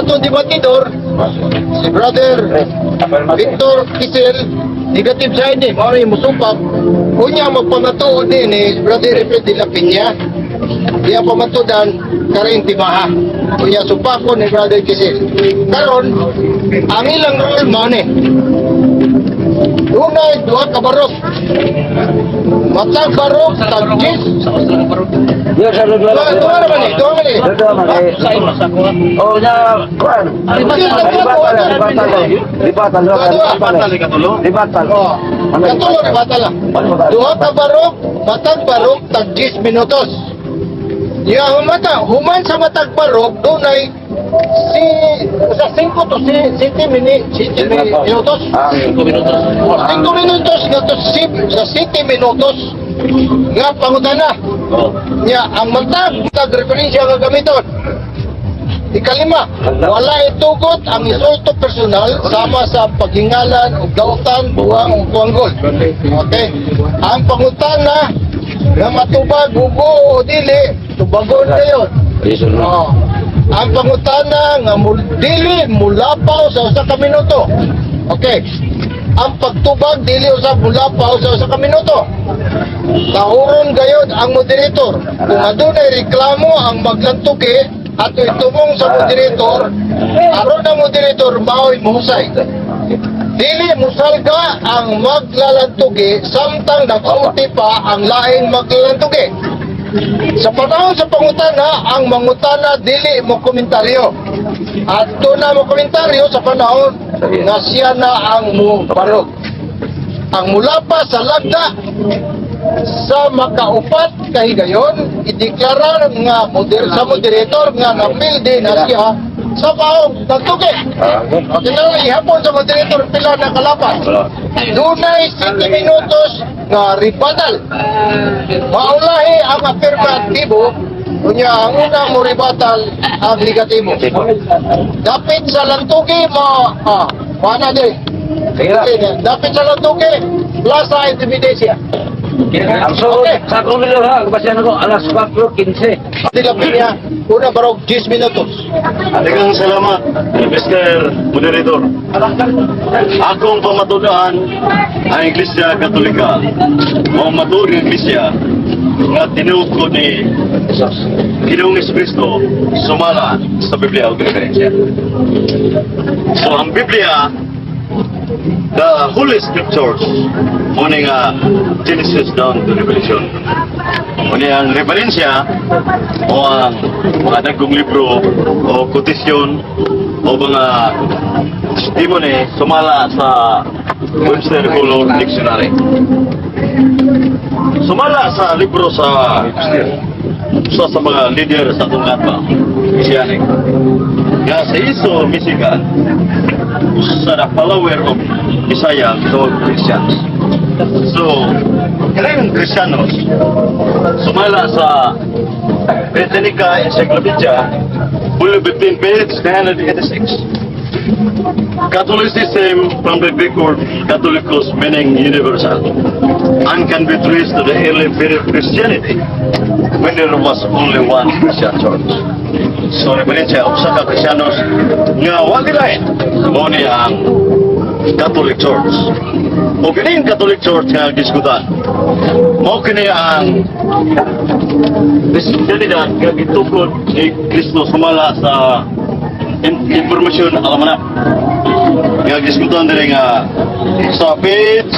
ato debatidor, si Brother Victor Kisel, negative side ni, mao yung musupak. Kunya magpamatuod din ni Brother Efred de la Piña. Diya pamatudan, karing timaha. Kunya supako ni Brother Kisel. Karon, ang ilang role mo ni. Unay, duha ka barok. Matag barok, tagjis. Yo sa lugar. Duha naman eh, duha naman eh. Oh, na kuan. Lipatan Lipatan. Oh, katulo ni bata lang. Duha ka barok, matag barok, tagjis minutos. Ya, human sa matag barok, dunay sa 5 to 7 minutos. 5 minutos sa 7 minutos nga pangutana. Nya ang matag referensya nga gamiton. Ikalima, wala itugot ang insulto personal sama sa paghingalan o dautan, buwang o kuanggol. Okay? Ang pangutana nga matubag, bugo o dili, tubagon kayo. Oh. Ang pangutana nga dili mulapaw sa usa ka minuto. Okay. Ang pagtubag dili usab mulapaw sa usa ka minuto. Tahuron gayud ang moderator. Kung adunay reklamo ang maglantuki ato itumong sa moderator, aron ang moderator mao'y mahusay. Dili musalga ang maglalantuki samtang nagsulti pa ang laing maglalantuki. Sa panahon sa pangutana, ang mangutana dili mo komentaryo. At doon na mo komentaryo sa panahon na siya na ang mo barog. Ang mula pa sa lagda sa makaupat kahigayon, ideklara nga sa moderator nga napildi na siya sa paong nagtuki. Okay na, ihapon sa moderator pila na kalapan. Dunay 7 minutos nga rebuttal. Maulahi ang afirmatibo, kunya ang unang mo rebuttal ang negatibo. Dapit sa lantugi mo, paano din? Dapit sa lantugi, plus sa intimidasya. So, sa kumilo ha, kapasyan ako, alas 4:15. Dilapin niya, una barog 10 minutos. Daghang salamat, Mr. Moderator. Akong pamatudan ang Iglesia Katolika. Ang matur ng Iglesia nga tinuod ko ni Ginoong Jesucristo sumala sa Biblia o referensya. So ang Biblia, the Holy Scriptures, muna nga Genesis down to Revelation. Muna ang referensya o ang mga dagkong libro o kotisyon o mga testimony sumala sa Webster Color Dictionary. Sumala sa libro sa mga leader sa tungkat pa, Messianic. Nga sa Iso, Michigan, sa the follower of Isaiah, so Christians. So, kailangan Kristiyanos, sumala sa Britannica Encyclopedia, volume 15, page 986. Catholicism from the Greek word Catholicos meaning universal and can be traced to the early period of Christianity when there was only one Christian church. So, referensya sa Kristiyanos nga wali lain mo ni ang Catholic Church. O kini ang Catholic Church nga diskutan. Mo kini ang Christianidad nga gitukod ni Kristo sumala sa informasyon alamanak. Nga diskutan din nga sa page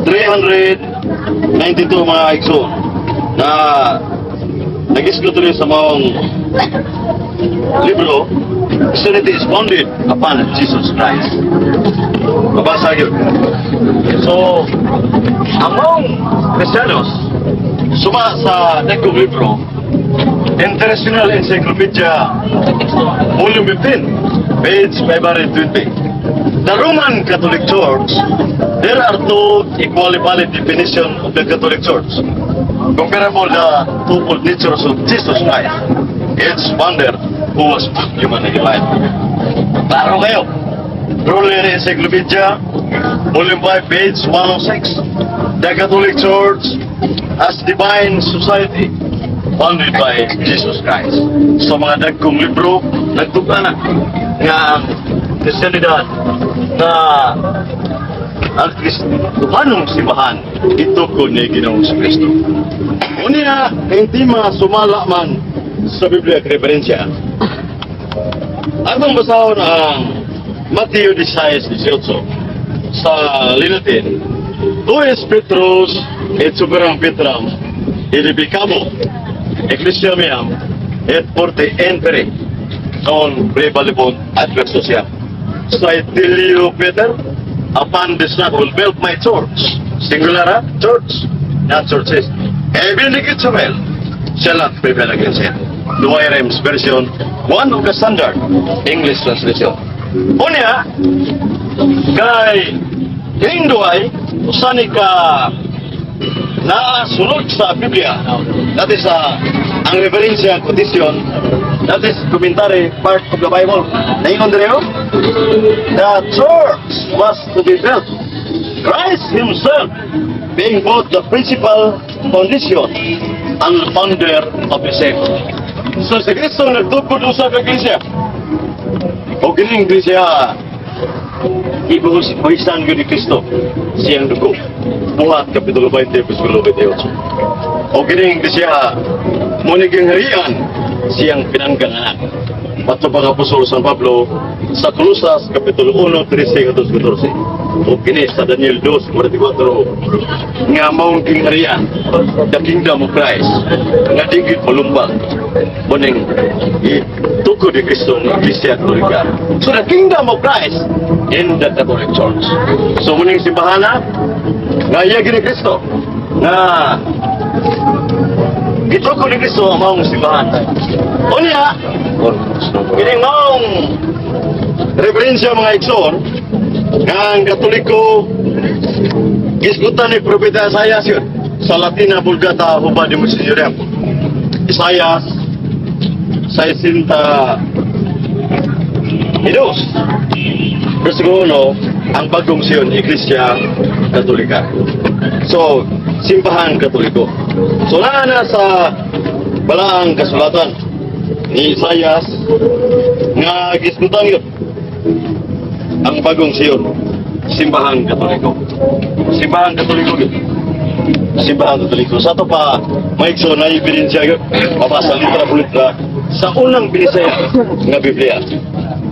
392 mga igsoon na nag-diskutan rin sa maong libro, Christianity is founded upon Jesus Christ. Mabasa yun. So, among Kristiyanos, suma sa nagkong libro, International Encyclopedia, volume 15, page 520. The Roman Catholic Church, there are two equally valid definitions of the Catholic Church. Comparable the twofold natures of Jesus Christ, its founder, who was human and divine. Klaro kayo. Roller Encyclopedia, volume 5, page 106. The Catholic Church as divine society founded by Jesus Christ. So mga dagkong libro, nagtugana nga ang Kristiyanidad na ang Kristiyanong simbahan itukod ni Ginoong Kristo. Unya, hindi sumala man sa Biblia at referensya. Atong basahon ang Mateo 16:18 sa Linatin. Tues Petrus et superam Petram edibicamo Ecclesia meam et porte entere non prevalebont adversosia. So I tell you, Peter, upon this rock will build my church. Singular, church, not churches. Every negative well shall not prevail against it. Douay Rheims version, one of the standard English translation. Unya, kay Hinduay, usani ka nasunod sa Biblia, that is ang referensya, quotation, that is commentary part of the Bible. Naingon din yun? The church was to be built. Christ Himself being both the principal foundation and founder of the same. So si Kristo nagtukod usap ng Iglesia. O gining Iglesia, ibuhisan yun ni Kristo siyang dugo. Buhat Kapitulo 20, Versículo 28. O gining Iglesia, muniging harian siyang pinanggang anak. Patlo pang Apostol San Pablo sa Colosas Kapitulo 1, 13-14. O kini sa Daniel 2:44 nga maong king harian, the kingdom of Christ, nga digit malumbang muning itukod ni Kristo ng Iglesia Katolika. So the kingdom of Christ in the Catholic Church. So muning simbahana nga iya gini Kristo nga itukod ni Kristo ang maong simbahan. O niya, kining maong referensya mga igsoon nga ang Katoliko gisgutan ni Propeta Isaias yun sa Latina Vulgata hubad di Monsignoriam. Isaias 60 Idos Versículo 1, ang bagong Sion, Iglesia Katolika. So, simbahan Katoliko. So, na sa balaang kasulatan ni Isaias nga gisgutan yun ang bagong Sion, simbahan Katoliko. Simbahan Katoliko yun. Simbahan Katoliko. Sa ito pa, maikso na ebidensya yun. Mabasa litra sa unang binisaya nga Biblia.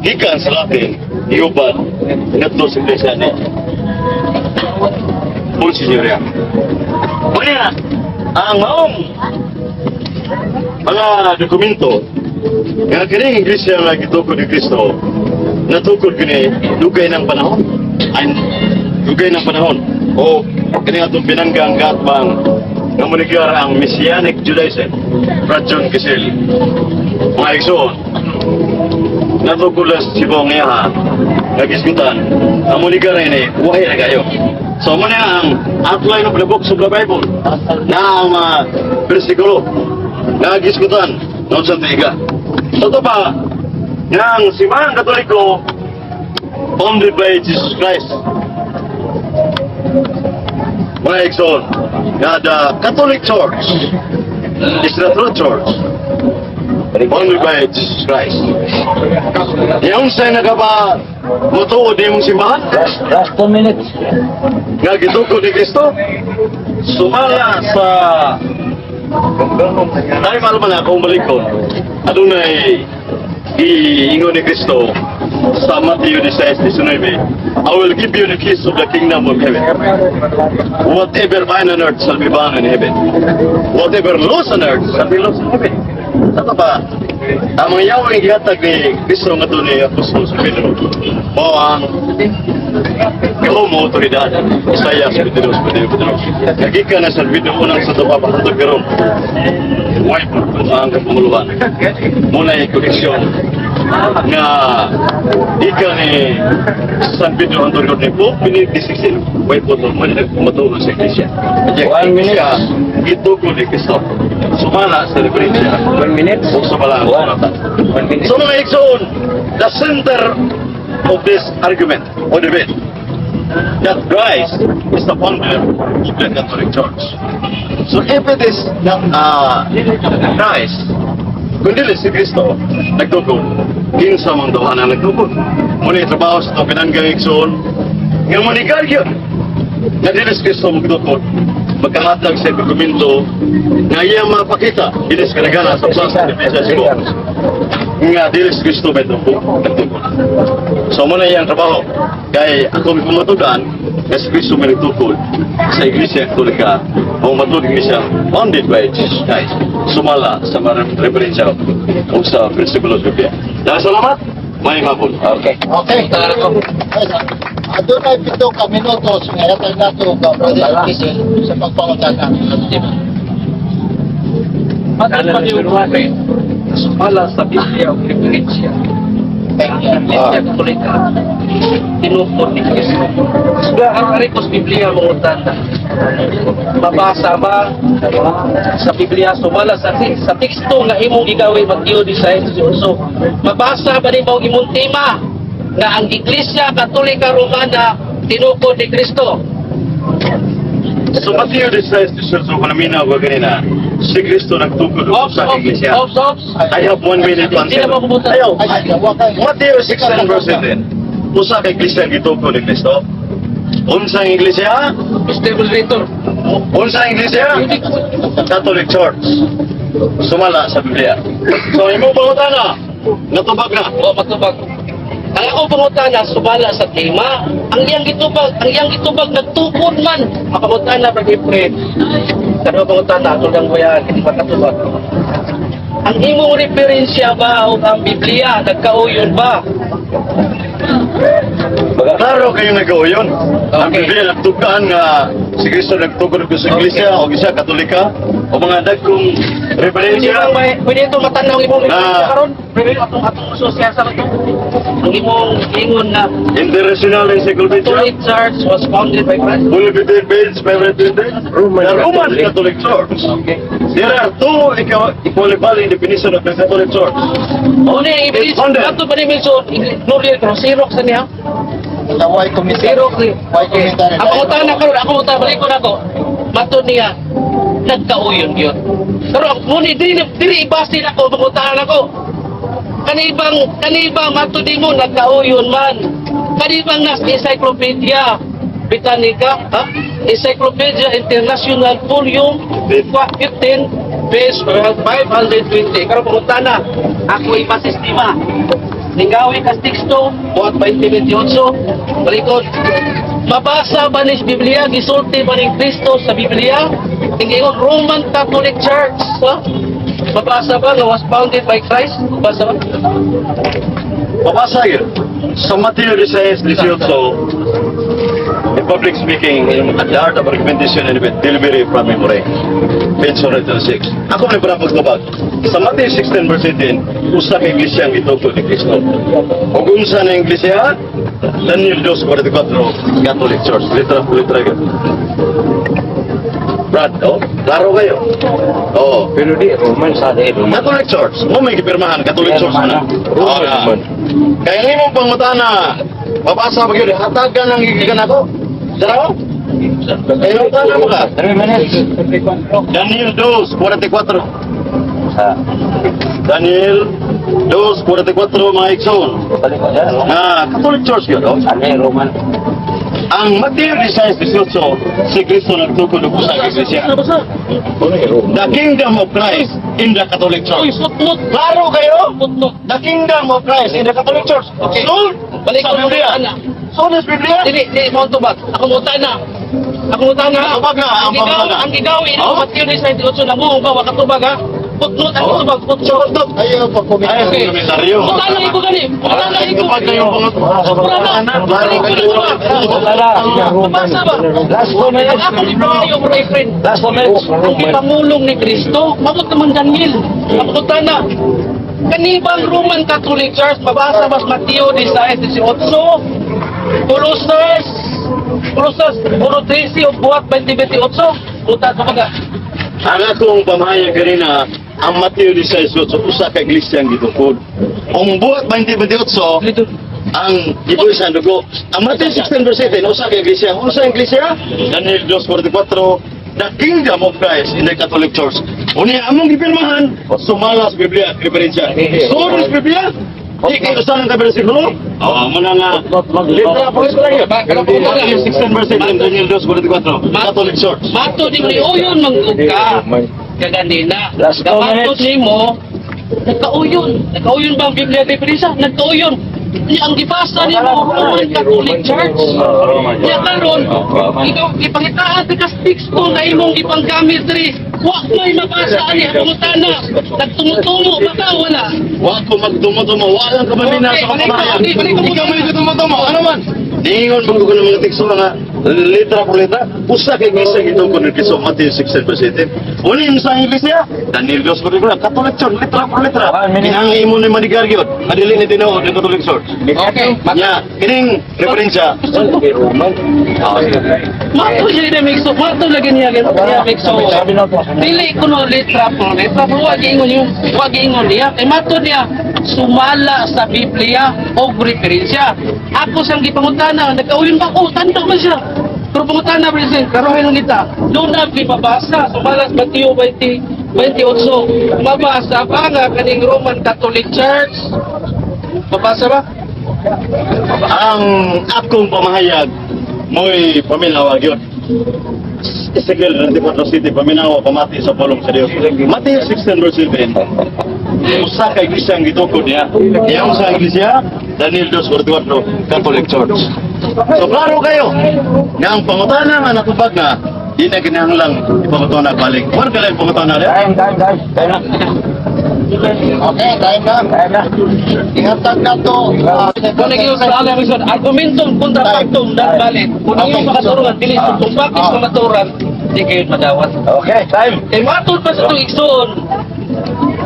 Gikan sa Latin, iubad, ngatlo sa Iglesia ni Monsignoriam. Kaya, ang maong mga dokumento nga kining Iglesia nga gitukod ni Kristo, natukod kini dugay ng panahon. Ay dugay ng panahon. O kini atong pinanggang gatbang nga manigara ang Messianic Judaism, Brad John Kissel. Mga igsoon, natukulas si Bong Yaha, nagisgutan, ang manigara ini, buhay na kayo. So muna ang outline of the books of the Bible na ang bersikulo na nagisgutan noon sa tiga. So ito pa, ng simbahan Katoliko founded by Jesus Christ. Mga igsoon, na the Catholic Church is the true church founded by Jesus Christ. Yung sa'yo nagaba mutuod yung simbahan Last 2 minutes. nga gitukod ni Kristo, sumala sa tayo malaman na kung malikon adunay iingon ni Kristo sa Matthew 16:19, I will give you the keys of the kingdom of heaven. Whatever bind on earth shall be bound in heaven. Whatever loose on earth shall be loose in heaven. Sa ba? Ang mga yawang gihatag ni Kristo nga doon ni Apostol sa Pedro mo ang mo otoridad Isaias 22. Nagika na sa video unang sa tupa pahatag karon. Why po ang kapumuluhan? Muna yung koneksyon nga ika ni San Pedro ang turgot ni Pope Benedict XVI. Why po ito? Matulog sa Iglesia. 1 minute. Ituko ni Kristo. Sumala sa referensya. 1 minute. O sa balang. 1 minute. So mga igsoon, the center of this argument or debate that Christ is the founder of the Catholic Church. So if it is Christ, kundi si Kristo nagtukod, kinsa man daw ana nagtukod. Muna trabaho sa itong pinanggang igsoon, nga manigaryo na dili si Kristo magtukod, magkahatag sa dokumento nga iya mapakita, dili sa kanagana sa Plaza de Defensa Cebu. Nga dili si Kristo may nagtukod. So muna iyang trabaho, kaya ako may pumatudan, na si Kristo may nagtukod sa Iglesia Katolika, o matulog niya founded by Jesus Christ, sumala sa mga referensya o sa prinsipyo ng Biblia. Dahil salamat, may mabul. Okay. Okay. Doon ay 7 ka minutos ngayon tayo nato ka brother Kisi sa pagpangutana. Matagal pa yung sumala sa Biblia o Referensya. Iglesia Katolika, tinukod ni Kristo. Sudah ang arikos Biblia mangutana. Mabasa ba sa Biblia sumala sa teksto nga imong igawin Mateo 16:18. Mabasa ba ni mao imong tema nga ang Iglesia Katolika Romana tinukod ni Kristo? So Mateo 16, panaminaw ko kanina, si Kristo nagtukod sa Iglesia. I have 1 minute to answer. Ayaw. Mateo 16 verse 10. Usa ka Iglesia gitukod ni Kristo. Unsang Iglesia? Unsang Iglesia? Catholic Church. Sumala sa Biblia. So imo pangutana, natubag na. O matubag. Ang ako pangutana sumala sa tema, ang iyang gitubag nagtukod man. Ang pangutana pag i-pray. Ano pangutana tudang ko yan, hindi matutubag. Ang imong referensya ba o ang Biblia nagkauyon ba? Klaro kayo nag-uyon. Ang Okay. Biblia nagtukaan nga si Kristo nagtukod ko sa Iglesia o Iglesia Katolika o mga dagkong Pwede referensya. ito matanaw imong referensya Ah. karon. Pwede atong sosya sa ito. Ang imong ingon na International Encyclopedia. Catholic Church was founded by Christ. Bulletin page 500. The Roman Catholic Church. Okay. There are two equalifying definition of the Catholic Church. O ni ibig It's founded. ato ba ni Milson ignored pero sirok sa niya. Why committee? Sirok ni. Why committee? Ako utana karon, ako utana balik ko nako. Mato niya nagkauyon yun. Pero muni dili ibasi nako pangutahan ako. Kanibang mato di mo nagkauyon man. Kanibang nas encyclopedia Britannica, ha? Encyclopedia International Volume 15 page 520. Karon pangutana, ako ipasistema. Ningawi kas teksto, buhat 2028, balikod. Mabasa ba ni Biblia, gisulti ba ni Kristo sa Biblia? Ingingon Roman Catholic Church, ha? Mabasa ba nga was founded by Christ? Mabasa ba? Mabasa yun. Sa Mateo 16:18, in public speaking, at the art of recommendation and delivery from memory, page 106. Ako may parang pagbabag. Sa Mateo 16 verse 18, usa ka Iglesia ang itukod ni Kristo. O unsa na Iglesia? Daniel 2:44, Catholic Church. Litra yun. Brad, oh, klaro kayo. Oo. Pero di, Roman sa Catholic Church. Mo may gipirmahan, Catholic Church na. Roman. Kaya ngayon mong pangutana, mabasa ba yun, hatagan ang gigigan ako. Sarap? Kaya utana mo ka. Daniel 2:44. Daniel 2:44 mga ikson. Catholic Church yun, oh. Roman. Ang Mateo 16:18, si Kristo nagtukod ng pusang Iglesia. The Kingdom of Christ in the Catholic Church. Footnote. Klaro kayo? Footnote. The Kingdom of Christ in the Catholic Church. Okay. So, Balik sa ko Biblia. na. So, sa Biblia. Dili, mo tubag. Ako mo tana. Tubag na, ang pamana. Ang gigawin, Oh. Mateo 16:18 na mo, ba katubag ha? Footnote, ang tubag, footnote. Ayaw pa committee. Ay, Okay. komentaryo. Utana ko gani. Utana ko. Tubag na yung Mabasa ba? Last comment. Ang ako ni Mario, my friend. Last comment. Ang ipamulong ni Kristo, mabot naman Daniel. Ang utana. Kanibang Roman Catholic Church, mabasa mas Mateo 16:18. Colossus 1:13 o buhat 20:28. Utat mo ka. Ang akong pamahayag kanina, ang Mateo 16:18, usa ka iglesia ang gitukod. Ang buhat 20:28, ang ibuhis ang dugo. Ang Matthew 16 verse 18, usa ka iglesia. Usa ang iglesia? Daniel 2:44, the kingdom of Christ in the Catholic Church. Uni among gipirmahan, sumala sa Biblia, referensya. So, sa Biblia, di kayo saan ang bersikulo? Muna nga, litra po ito lang. Matthew 16 verse 18, Daniel 2:44, Catholic Church. Mato di mo uyon mangguka. Kaganina. Mato ni mo, nagkauyon ba ang Biblia referensya? Nagkauyon. Ang gibasa ni mo, Roman Catholic Church. Kaya karon, ipangitaan ka texto na imong ipanggamit rin. Wa may mabasa ani ang mutana. Nagtumutumo baka wala. Wa ko magtumo-tumo, walang kamamina sa kapabayan. Ikaw may tumo-tumo, ano man? Ningon mo ko ng mga teksto nga, letra por letra, usa kay iglesia gitong kun kiso Matthew 16 verse 18. Unin sa iglesia, Daniel 2:44, Catholic Church, letra por letra. Kinahanglan imo ni manigar gyud, madili ni tinuod ng Catholic Church. Okay. Nya, kining referensya. Mato siya na mixo, mato lagi niya mixo. Dili ko no letra por letra, pero wag ingon niya. Kay mato niya sumala sa Biblia o referensya. Ako sang gipangutana, nagkauyon ba ko, tanda man siya. Pero pangutana present, karohay nung kita. Doon na pipabasa, sumala sa Mateo 20:28. Mabasa pa nga kaning Roman Catholic Church. Mabasa ba? Ang akong pamahayag mo'y paminawa gyud. Ezekiel 24 City, paminawa pamati sa pulong sa Dios. Matthew 16 verse 7. Usa ka iglesia ang gitukod niya. Iyang sa iglesia, Daniel 2:44, Catholic Church. So klaro kayo, nga ang pangutana nga natubag na, di na kinahanglang ipangutana balik. Huwag ka lang ipangutana rin. Okay, time na. Ihatag na to. Kung naging sa alam ison, argumentum kontra factum dan balik. Kung yung makaturuan, dili sa tumpakis sa maturan, di kayo madawat. Okay, time. Kay matod pa sa itong igsoon,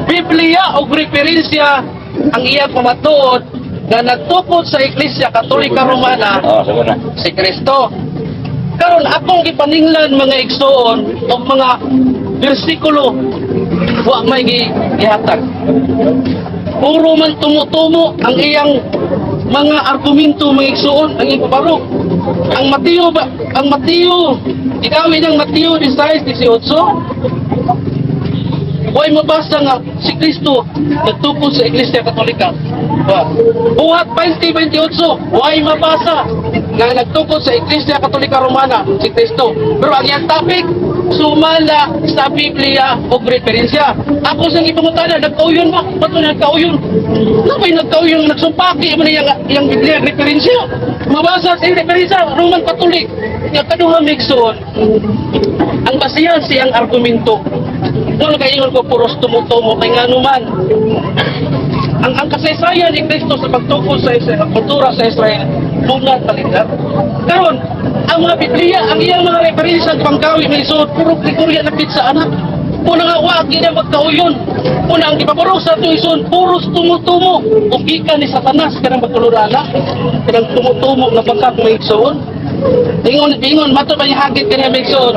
Biblia o referensya ang iyang pamatod na nagtukod sa Iglesia Katolika Romana si Kristo. Karon akong ipaninglan mga igsoon o mga bersikulo wa may gihatag. Puro man tumutumo ang iyang mga argumento mga igsoon ang ipabarok. Ang Mateo, igawin ang Mateo 16:18. Huwag mabasa nga si Kristo nagtukod sa Iglesia Katolika. Buhat 20:28, huwag mabasa nga nagtukod sa Iglesia Katolika Romana si Kristo. Pero ang iyang topic, sumala sa Biblia o referensya. Ako sa ipangutana, nagkauyon ba? Ba't mo nagkauyon? Napay nagkauyon, nagsumpaki mo na yung Biblia referensya. Mabasa sa referensya, Roman Catholic. Yung kaduhang migsoon, ang basihan siyang argumento. Doon kaingon ko puros tumutumo kay nga naman. Ang kasaysayan ni Kristo sa pagtukol sa kultura sa Israel, muna talindar. Karon, ang mga Biblia, ang iyang mga referensya sa panggawi ng isuot, puro Gregoria na sa anak. Una nga wag na magkauyon. Una ang ipaparok sa itong isuot, puros tumutumo. O gikan ni Satanas, kanang magkulurana, kanang tumutumo na pagkak may isuot. Ingon, mato pa yung hagit kanang may isuot.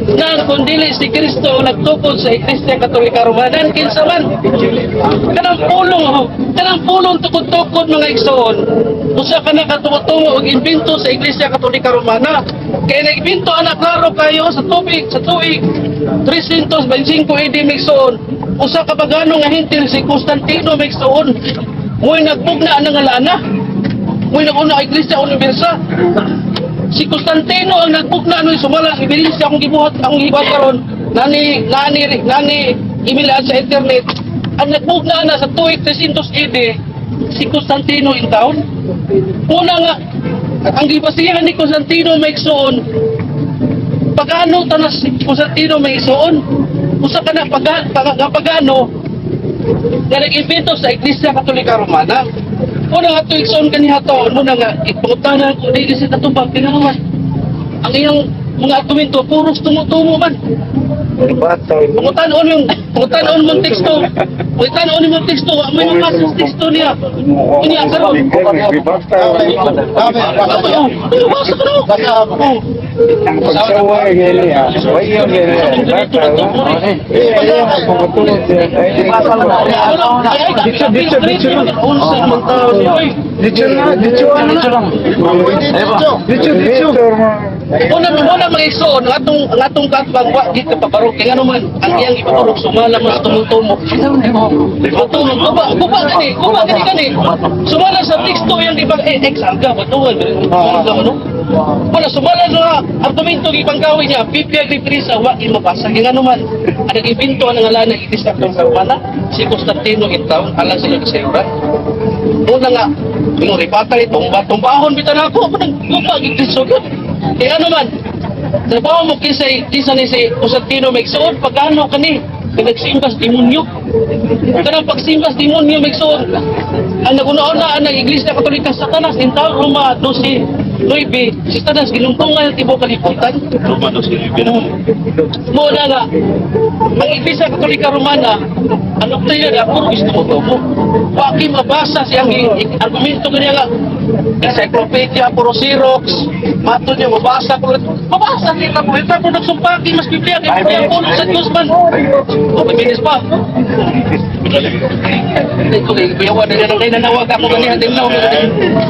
Na kung dili si Kristo nagtukod sa Iglesia Katolika Romana, kinsa man kanang pulong tukod-tukod mga igsoon usa ka na katutungo og imbento sa Iglesia Katolika Romana kay naigbento anak klaro kayo sa tuig 325 AD migsoon usa ka pagano nga hintil si Constantino migsoon mo'y nagbugna ang ngalana mo'y naguna Iglesia Universal. Si Constantino ang nagpugna no sumala ebidensya akong gibuhat karon nani email sa internet ang nagpugna na sa tuig 300 AD si Constantino in town. Una nga ang gibasihan ni Constantino may igsoon pagano tanas si Constantino may igsoon usa ka na pagano nga nag-invento sa Iglesia Katolika Romana. Una nga ito igsoon kanihaton muna nga ipangutanan ko dili sa tatubag tinanawan ang iyang mga argumento puros tumutumo man Pangutanon mong teksto. Pangutanon mong teksto. May makas teksto niya. Kunya karon. Basa ka no. Una mag-igsoon atong katbang wa di ka pabarog kay ano man ang iyang ipabarog sumala mas tumutumuh. Kuba gani. Sumala sa teksto yang example betul. No? Wala sumala sa argumento gipangkawin niya Biblia Librisa wa mabasa kay ano man ang ibinto ang ngalan ng Iglesia Católica Romana si Constantino Itaon alang sila sa Siyempre. Una nga yung ripatay tumbahon bitan ako nang kuba gigsugot. Kaya naman, trabaho mo kisa ni si Constantino Megsoon, pagano kani, nagsimbas demonyo. Kanang pagsimbas demonyo Megsoon, ang nagunauna ang Iglesia Katolika Satanas, in taon Roma 12, si Satanas ginungtungan ng tibo kalibutan. Roma 12. Muna nga, ang Iglesia Katolika Romana, ang doktrina niya, puro gusto mo. Waki mabasa siyang argumento kanya nga, encyclopedia, puro Xerox, mato niya mabasa kita po, ito po nagsumpaki, mas Biblia, kaya po sa Diyos man. O, mabinis pa. Ito kay Biyawa na yan, ang nanawag ako ganihan din na.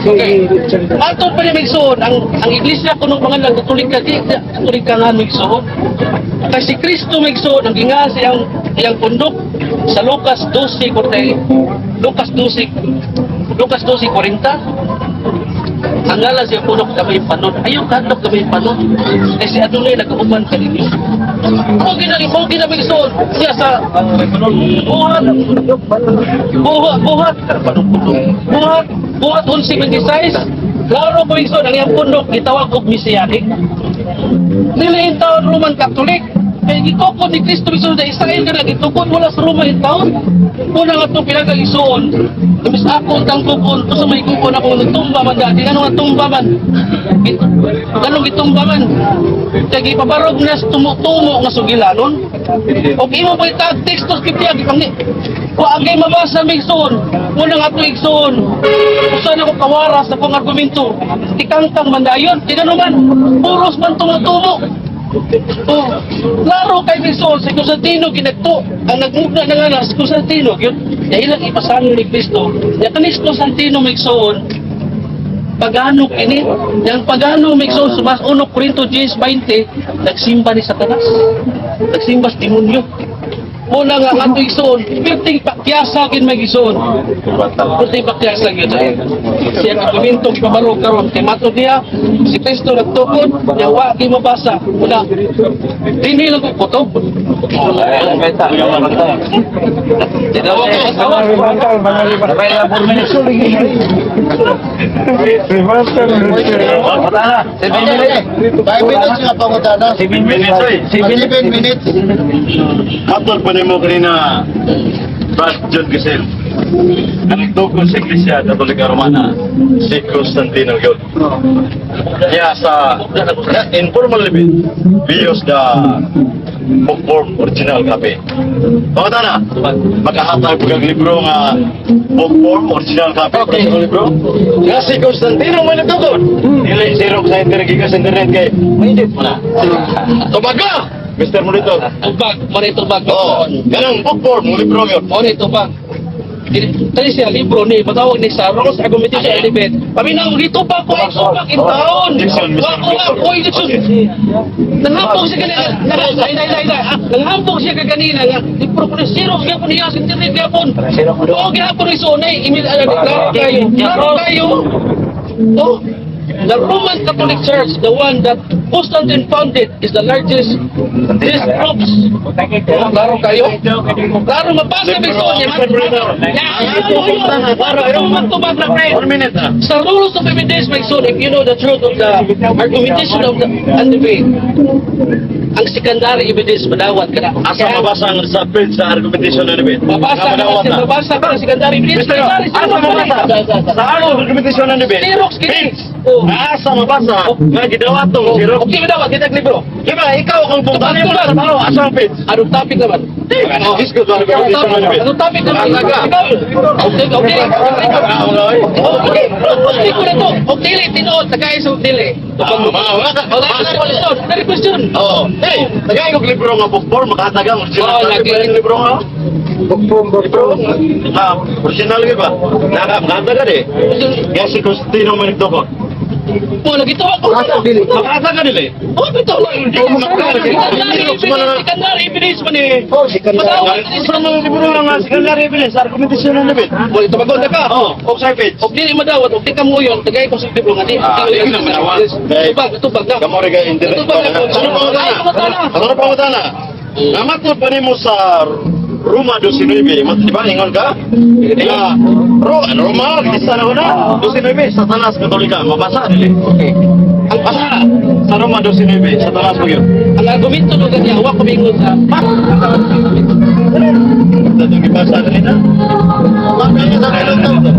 Okay. Mato pa niya Megsoon, ang Iglesia ko nung mga Katolika, Katolika nga Megsoon. Kasi Kristo Megsoon, ang ginga siyang pundok sa Lucas 12:40. Ang ngalan siya punok na may panon. Ayaw katok na may panon. Kasi Adonai nag-uuman ka ninyo. Kung ginamigsoon siya sa buhat 11:26. Klaro ko igsoon ang iyang pundok gitawag og Mesianic. Dili taon Roman Catholic. Kaya gitukod ni Kristo Igsoon sa Israel ka na gitukod wala sa Roma yung taon. Una nga itong pinag-igsoon. Tumis ako ang tangkupon. Ito sa may kupon ako nagtumba man dati. Ano nga tumba man? Ganong gitumba man? Kaya gipabarog na tumutumo nga sugilanon. O imo pa itag tekstos kipya. Kung agay mabasa may igsoon. Una nga itong igsoon. Kung saan ako kawaras na kong argumento. Ikangtang mandayon. Tinano man. Puros man tumutumo. Oh, laro kay Cristo si Constantino ginagto ang nagmugna na nga si Constantino yun ilang ipasanon ni Cristo ya kanis Constantino Megsoon pagano kini yang pagano Megsoon subas 1 Corinto 10:20 nagsimba ni Satanas nagsimba sa demonyo muna nga ato igsoon perting pakyasa gid magigsoon perting pakyasa gyud siya argumento pabarog karon kay matod niya si Kristo nagtukod nya wa gi mabasa muna dinhi lang ko kutob Katol pa mo kanina, Brad John Giselle. Ang tukol sa Iglesia Katolika Romana, si Constantino yun. Kaya sa informal living, we use the book form original copy. Pakita na, makahatag po kang libro nga book form original copy. Okay. Libro. Nga si Constantino may nagtukol. Nilay Xerox sa internet kay mahindit mo na. Tubag ka! Mr. Monitor. Tubag. Oo. Ganang book form, libro yun. Tubag. Tadi siya libro ni patawag ni sa Rose Argumentation Element. Paminaw dito pa ko ay subak in taon. Wa ko dito. Nanghambog siya kanina. Nanghambog siya kanina nga. Libro ko ni Xerox nga po niya sa internet gapon. Oo gihapon ni Sonay email ala kayo. Oh. The Roman Catholic Church, the one that Constantine founded, is the largest these groups. Klaro kayo? Klaro mabasa bito niya. One minute na. Sa rules of evidence, my son, if you know the truth of the argumentation of the and debate, ang secondary evidence madawat ka na. Asa mabasa ang sa page sa argumentation ng debate? Mabasa ka na secondary evidence. Asa mabasa? Sa argumentation ng debate? Xerox kini. Oh. Asa mabasa nga gidawat tong zero. Okay ba daw kita libro? Di ba ikaw kung punta niyo sa tao asa ang page? Anong topic naman? Oh, isko ba Anong topic? Anong topic naman? Okay, okay. Okay. Okay ko na to. Okay, dili tinuod sa guys og dili. Dari question. Oh, hey, tagay kog libro nga book form makatagang original. Oh, lagi. Libro nga. Libro. Ah, original ka ba? Nakakataga di. Kaya si Constantino Manigdokot. Oh, lagi to ako. Makataga nila. Oh, bito. Secondary evidence man eh. Oh, si Kanda. Sa mga libro nga secondary evidence, argumentation na bit. Wala ito bago na ka. Oh, sa page. Og dili madawat, og di ka mo yun, tagay ko sa libro nga di. Hindi na madawat. Tubag na. Kamo rin ka internet. Ano pa matana? Namatod pa mo sa Roma 19, di ba ingon ka? Roma, isa na ko na. 19, Satanas Katolika, mabasa nila. Ang basa sa Roma 19, Satanas mo yun. Ang argumento do kanya wa ko bingon sa Datang ibasa nila. Makanya sa nila dito.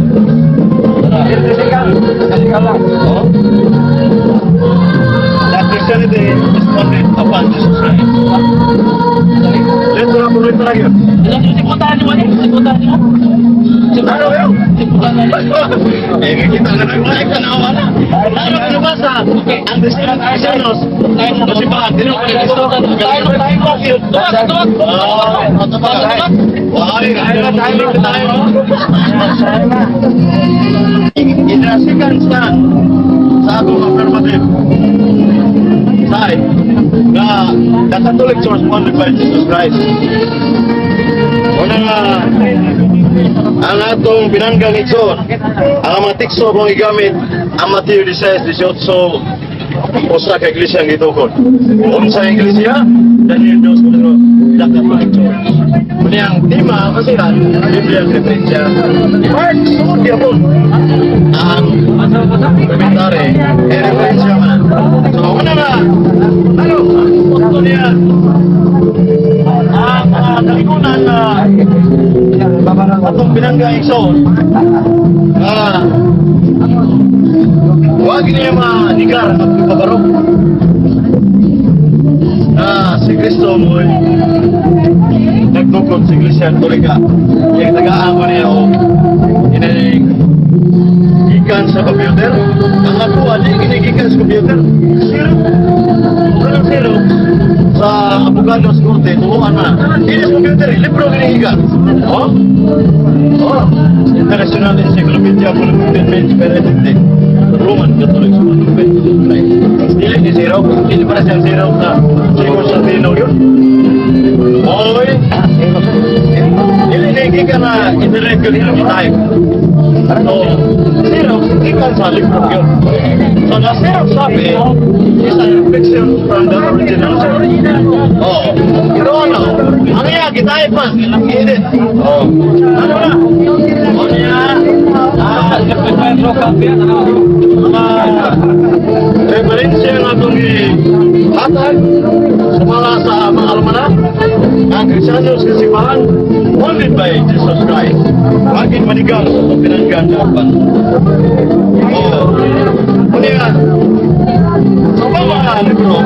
That Christianity is founded upon Jesus Christ. Let's go for it lagi. Ano si puntahan ni Wani? Si puntahan ni mo? Ano yun? Si puntahan ni Kita na nag-like na nawala. Ano ka nabasa? Ang Christian Arsenos. Kasi ba, dinukuli ko. Tayo. Inasikan sa akong affirmative side na the Catholic Church founded by Jesus Christ. Una nga ang atong binanggang ikson, ang mga tikso kong igamit ang Mateo 16-18 usa ka iglesia ang gitukod. Unsa iglesia? Daniel 2:1, the Catholic Church. Muna ang tema kasi Biblia ang referensya. Mark, sumod niya po. Ang komentary, referensya man. So, una nga, ano, punto niya, ang kalikunan na atong binangga ikson, huwag niya manigar at ipabarok na si Kristo mo'y nagtukod sa Iglesia Katolika. Yung tagaan ko niya o inaning ikan sa computer. Ang ako, di kinigikan sa computer. Zero. Walang zero. Sa abogado sa korte, tubuhan na. Hindi sa computer, libro kinigikan. Oh? Oh. International Encyclopedia for Entertainment Periodic. Roman Catholic Society. Dili ni zero. Dili para siya zero sa Constantino yun. Oy. Dili kinigikan na internet ko nila type. So, zero, ikan sa libro yun. So, na zero sabi is a reflection from the original source. Oh, ito ano? Ang iya, kita pa, ilang edit. Oh, ano na? O niya, referensya nga itong hatag sa mga almanak ang Kristiyanos kasipahan founded by Jesus Christ. Bakit manigang sa pinanggan na pan? Oh, o niya, sa mga libro,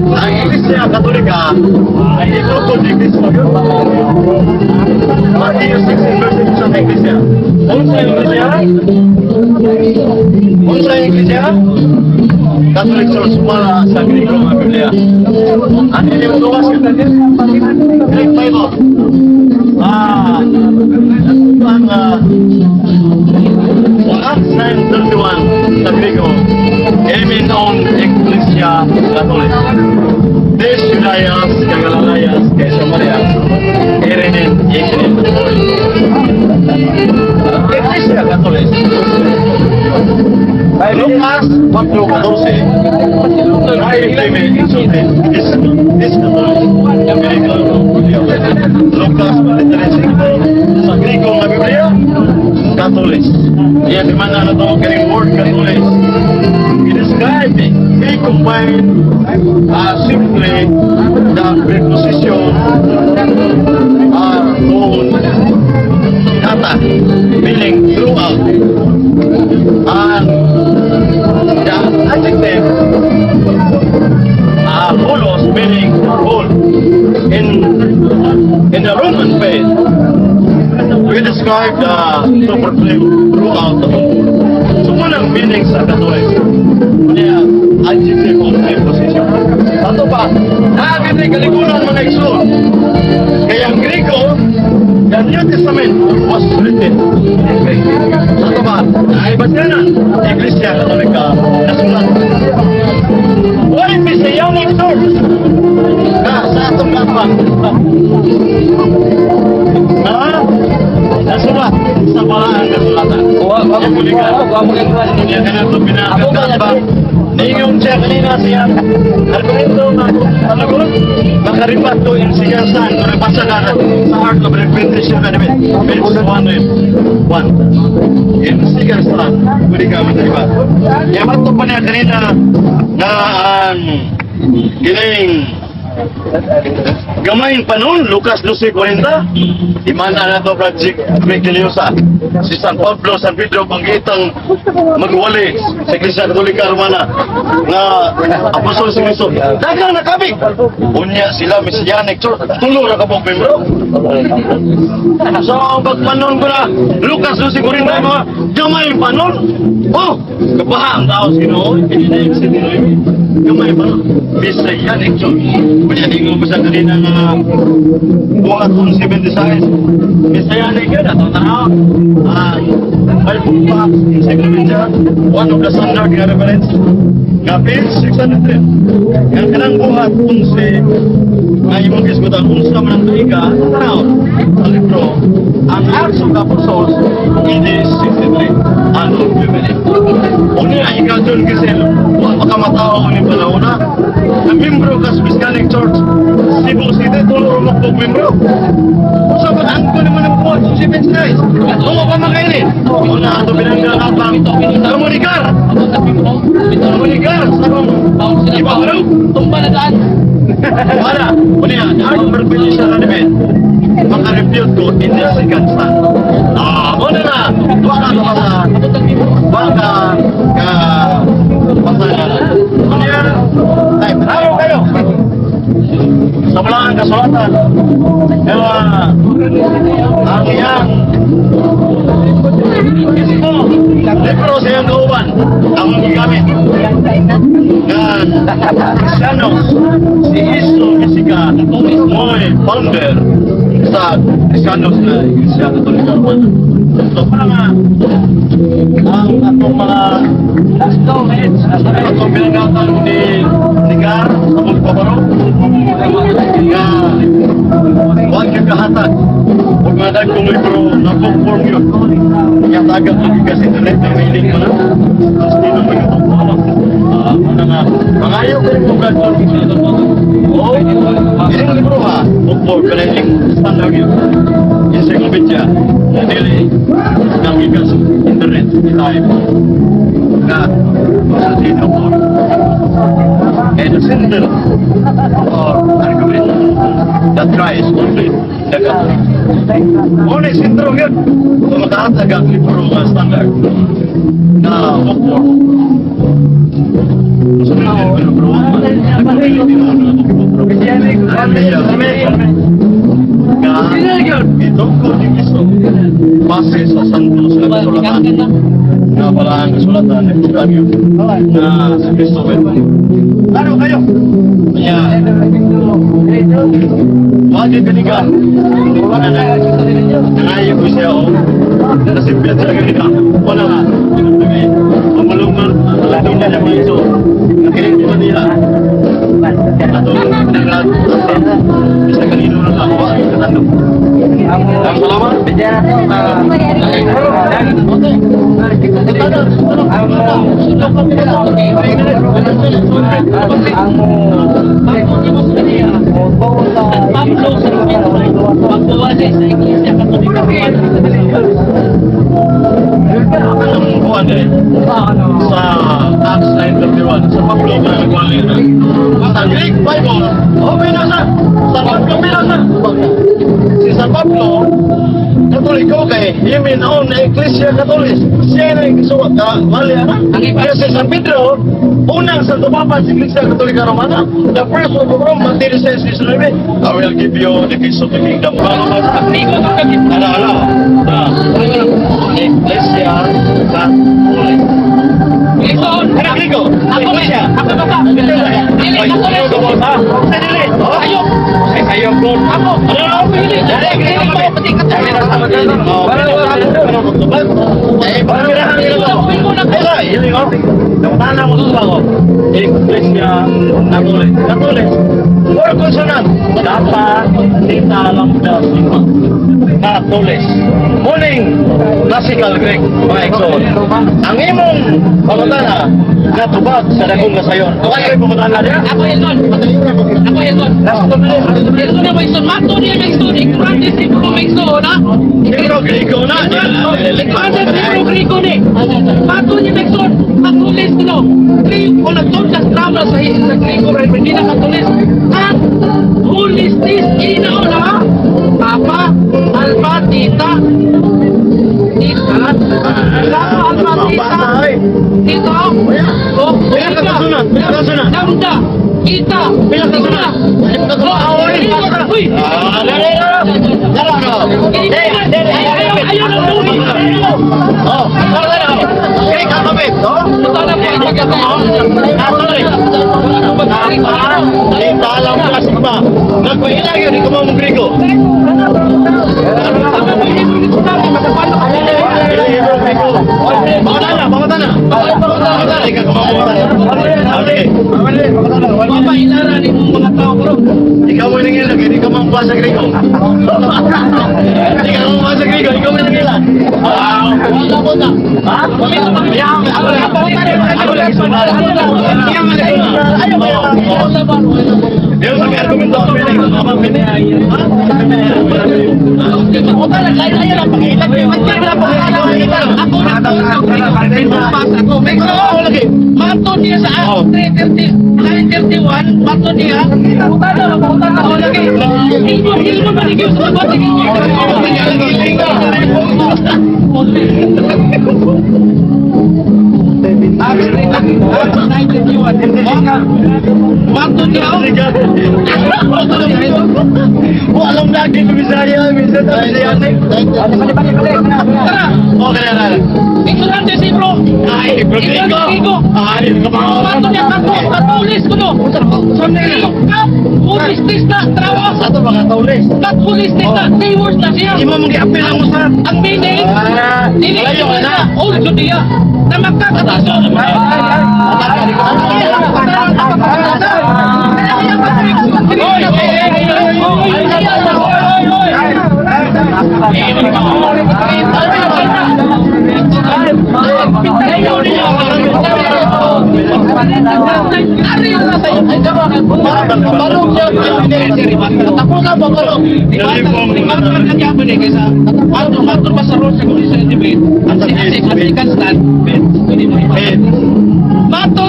ang Iglesia Katolika ay itukod ni Kristo. Matthew 16 sa Iglesia. Unsa Iglesia? Unsa Iglesia? Catholic Church para sa Griego nga Biblia. Ano yung luwas yun? Greek Bible. Ang Acts 9:31 sa Griego, Emin on Ecclesia Catholic. Des Judaias, Kagalayas, kay Samaria, Erinin, Ikinin, Ecclesia Catholic. Lucas 4:14. I implement this Catholic. Lucas 4:13. Sa Griego nga Biblia, Catholic. Yan di mana na ito kaning word Catholic. Describing, we combine simply the preposition on data, meaning throughout. describe the super flame throughout the whole world. So unang meaning sa Catholic, kaya adjective of position. Sato pa, naagad rin kalikunan mga igsoon. Kaya ang Grego, the New Testament was written in Greek. Sato ba, naibad ka na, Iglesia Katolika, nasulat. What is Messianic source? Sa atong kapag. Nasulat sa bahaan kasulatan. Yung kuligan. Yan ka na ito pinakagkat ba? Ningyung siya kanina siya. Argumento na talagon. Nakaripat to in sigasan. Naripasa na sa Art of Repetition Academy. Page 101. In sigasan. Pwede ka matalibat. Yaman to pa niya kanina na ang giling gamayng panon, Lucas 12:40. Imana na ito, Project Mekiliosa. Si San Pablo, San Pedro, panggitang magwali sa Iglesia Katolika Romana na Apostol si Cristo. Dagang nakabig! Unya sila, Messianic Church. Tulo na kapag membro. So, pagpanon ko na, Lucas 12:40, mga gamayng panon. Oh! Kabaha ang tao sino. Hindi na yung sitino yun. Gamayng panon. Messianic Church. Kaya di ko basta kanina na buhat kong 76. Messianic yun, ato tanaw. Bible Box, Encyclopedia, one of the standard nga reference. Nga page 603. Nga kanang buhat kung si nga imong kisgutan kung sa manang tuiga, tanaw. Sa libro, ang Acts of the Apostles, it is 63. Ano, bibili. Uni ang ikaw dyan kasi, makamatao ko ni Palauna. Na membro ka sa Messianic Church, Cebu City, tulong mo po membro. So, bataan ko naman ang buhat sa 7 guys. Tungo pa makainin. Una, ito pinanggalapang. Komunigar! Komunigar! Sarong ibang Tumba na daan. Wala. Uni yan, Art of Repetition Academy. Maka-refute ko in the second stand. Muna na. Wala ka basa. Wala ka basa. Uni yan. Time. Ayaw kayo. Sa malang kasulatan. Kaya ang iyang ito, libro sa iyong kauban ang gigamit ng Cristianos, si Iso Mesica mo'y founder sa Cristianos na Iglesia Katolika Romana. So parang ang atong mga atong pinagatan ni Gar sa magpaparo nga huwag yung kahatag huwag mga dagkong libro na conform yun kaya tagang magigas internet na mailing mo na tapos dito may itong ano nga mangayaw ka rin kung gagawin o ilang libro ha conform ka na yung standard yun encyclopedia na dili magigas internet time na sa dito po and the center or argument that tries to complete the country. Only sentro yun. So makahatag ang libro nga standard na book so ito ko di gusto base sa Santos na kasulatan na pala ang kasulatan ng Bukanyo na si Christopher. Ano kayo? Kaya wajib kaniga nangayo ko siya o nasipyat siya kanina wala nga mamalungan lagi na naman ito nakinig ko nila ato naglahat bisa kanino na lang wala katando ang salamat Pablo sa pagbuwali sa Iglesia Katolika anong buwan eh sa Acts 9:31 sa Pablo na nagwali na sa Greek Bible o binasa sa Pablo binasa si San Pablo Katoliko kay himin on na Iglesia Katolis. Siya na isuwat ka, mali ana. Kasi San Pedro, unang Santo Papa sa Iglesia Katolika Romana, the first one of Rome, Matthew 6:19, I will give you the keys of the kingdom. Ala, sa Iglesia Katolik. Ikaw, Katoliko, ako Iglesia. ako baba. Dili, Ay, Katolik. ikaw ba? Ha? Dili. Ayok. Ay, ayok doon. Ako. Ano? Dili, dili, mo pati Katolik. Eh, parang hiling ko. Tama mo sa ako. Iglesia Katolik. Katolik. Or consonant. Dapat kita lang na sigma. Katolik. Muling classical Greek, mga ekson. Ang imong pamutana natubag sa dagong kasayon. Okay kayo pamutana niya? Ako Elton. Ako Elton. Elton na may son. Mato niya may son. Ignorante si Bruno may son, ha? Pero Grego na. Ignorante si Bruno Grigo ni. Mato niya may son. Katulis ko, no? Kung nagtundas drama sa Grigo, hindi na katulis. Ang holistis, inaw na, ha? Papa, Alba, Tita. Tita. Papa, Alba, Tita. Tita. Oh, Bilang kasunan. Bilang kasunan. Damda. Kita. Bilang kasunan. Uy. Ayun ang tubig. Oh, okay, kakabit, no? Kita lang pala sigma. Nagpahilang yun, ikaw mga Grego. Mapailaran yung mga tao, bro. Ikaw mo nangil lagi, ikaw mo sa Grego. Ikaw mo sa Grego, ikaw mo nangil. Wala mo na. Ha? Yung sabi argumento ko pinag mama pinag. O talaga, ayaw lang pakilag. Ako na to sa pasa ko. May ko lagi. Mato niya sa 931, mato niya. Puta na lagi. Hindi mo maligyan sa bata. Mato niya. Alam lagi ko Bisaya, minsan sa Bisaya. Tara. Okay na. Ignorante si bro. Ay, Grego. Ay, Mato niya katulis ko no. Pulistis na trawas. Ato mga taulis. Pulistis na keywords na siya. Di mo mag-apil ang usap. Ang meaning, dili Layo ka na. also niya na magkakataso. Mato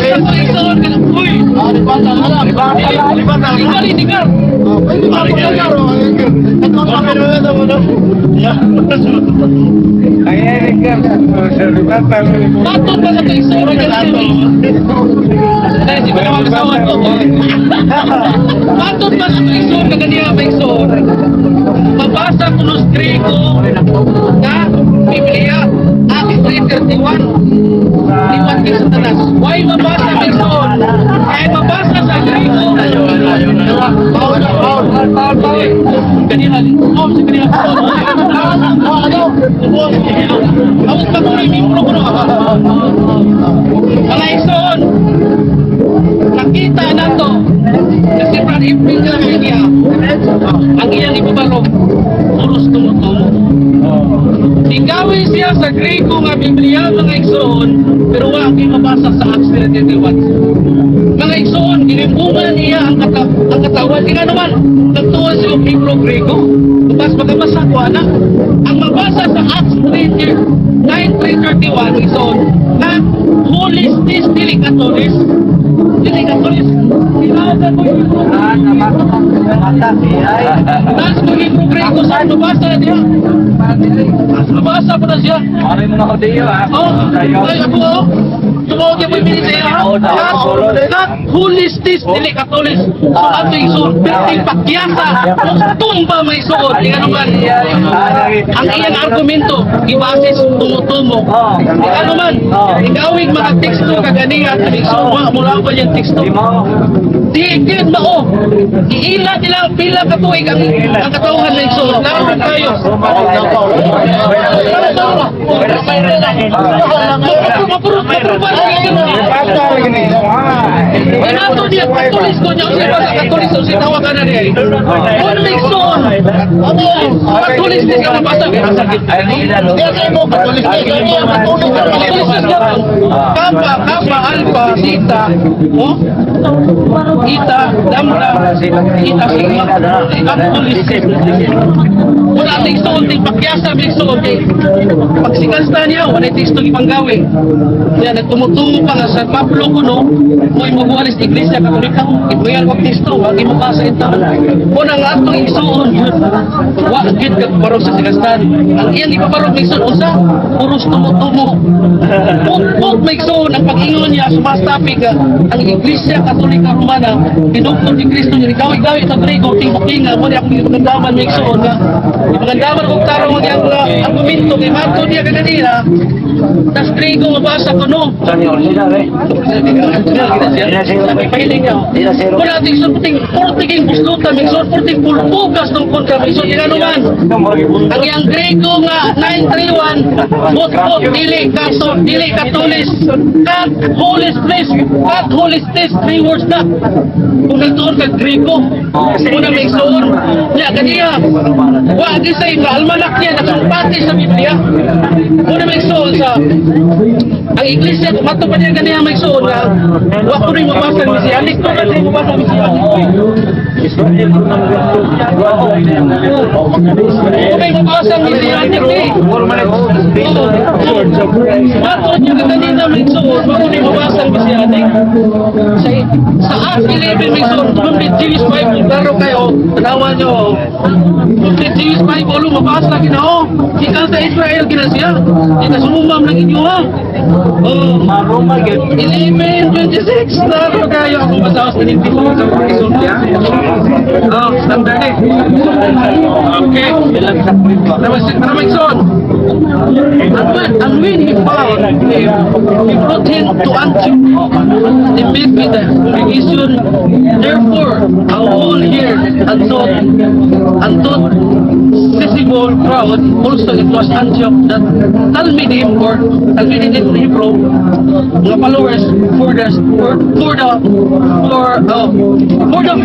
sa tulisan, uy! Ikaw tinggal. Mato pa sa tulisan. Mato pa sa tulisan, kagania pa ikson. Mabasa ko ng Griego na Biblia, Acts 3:31. Liwan kay Satanas. Why mabasa kay Saul? Ay mabasa sa Griego. Paul. Kanina, sa kanina. Awas pa ko yung mimro ko. Mga ison, nakita na to. Kasi Brad April na niya. Ang iyan ni Babalog, puros tumutumo. Igawin siya sa Griego nga Biblia, mga igsoon, pero wala kayo mabasa sa Acts 3:31. Mga igsoon, inimbuman niya ang katawan. Tingnan naman, nagtuwa siya yung Hebrew Griego. Tapos magabasa ko, anak. Ang mabasa sa Acts 9:3:31, igsoon, na holistis delicatoris. Delicatoris. Tinawagan mo yun. Tapos kung Hebrew saan mabasa na diya? Mabasa pa na siya. Oh, ay ako. Tumawag yung pimili sa iya. Not holistis, dili katolis. So ato yung suot, perting pakyasa. Tumba may suot. Tingnan naman. Ang iyang argumento, ibasis tumutumo. Tingnan naman. Igawig mga teksto kaganiya. So mula ko yung teksto. Di ikid mao. Iila nila pila katuig ang katauhan ng suot. Lalo tayo. Inato niya katolis ko niya siya sa katolis o sitawa ka na niya. Conviction. Katolis din ka mabasa. Kaya mo katolis din. Kappa, alpha, theta, eta, lambda, eta, sigma. Katolis din. Wala teksto unting pakyasa teksto unting. Pagsikansta niya, wala teksto ipanggawi. Yan, nagtumutungo pa nga sa Pablo kuno, mo'y mabuhalis iglesia katolika, ito'yan wag teksto, wag imabasa ito. Kung ang atong igsuon, wag yun kagbarog sa sikanstahan. Ang iyang ipabarog may igsuon, usa, puros tumutumo. Put may igsuon, ang pag-ingon niya, sumastapig ang iglesia katolika romana, dinukton ni Kristo niya, ikaw-ikaw ito trigo, tingbukinga, mo niya kung ipagandamang may igsuon nga. Ipagandamang kung tarong mo niya ang argumento, kay mato niya kanina, tas trigo mabasa ko no. Pahiling niya. Kung natin puting buslutan, may puting pulpugas ng kontra, may tingnan naman. Ang iyang Grego nga 931, bot, dili katolis, kat holy space, 3 words na. Kung nagtuon ka Grego, muna may suon. Niya, kaniya, wag isa yung almanak niya, nasumpati sa Biblia. Muna may suon sa ang iglesia, kung mato pa niya kaniya may suon na, wag ko rin mabasa ng Mesianic, kung rin mabasa ng Mesianic. Kung may mabasa ng Mesianic, mato niya kanina may suon, wag ko rin mabasa ng Mesianic. Sa Acts 11 may suon, complete Jewish Bible, klaro kayo, tanawan nyo, complete Jewish Bible, mabasa gina, ikaw sa Israel gina siya, ika sumumam ng inyo ha. 11:26, klaro kayo, ako masawas na hindi mo sa pagkisod niya. Standard eh. Okay. Ramagson. And when he found him, he brought him to Antioch. He met with the congregation. Therefore, a whole year and thought visible crowd, also it was Antioch, that Talmidim in Hebrew, mga followers for the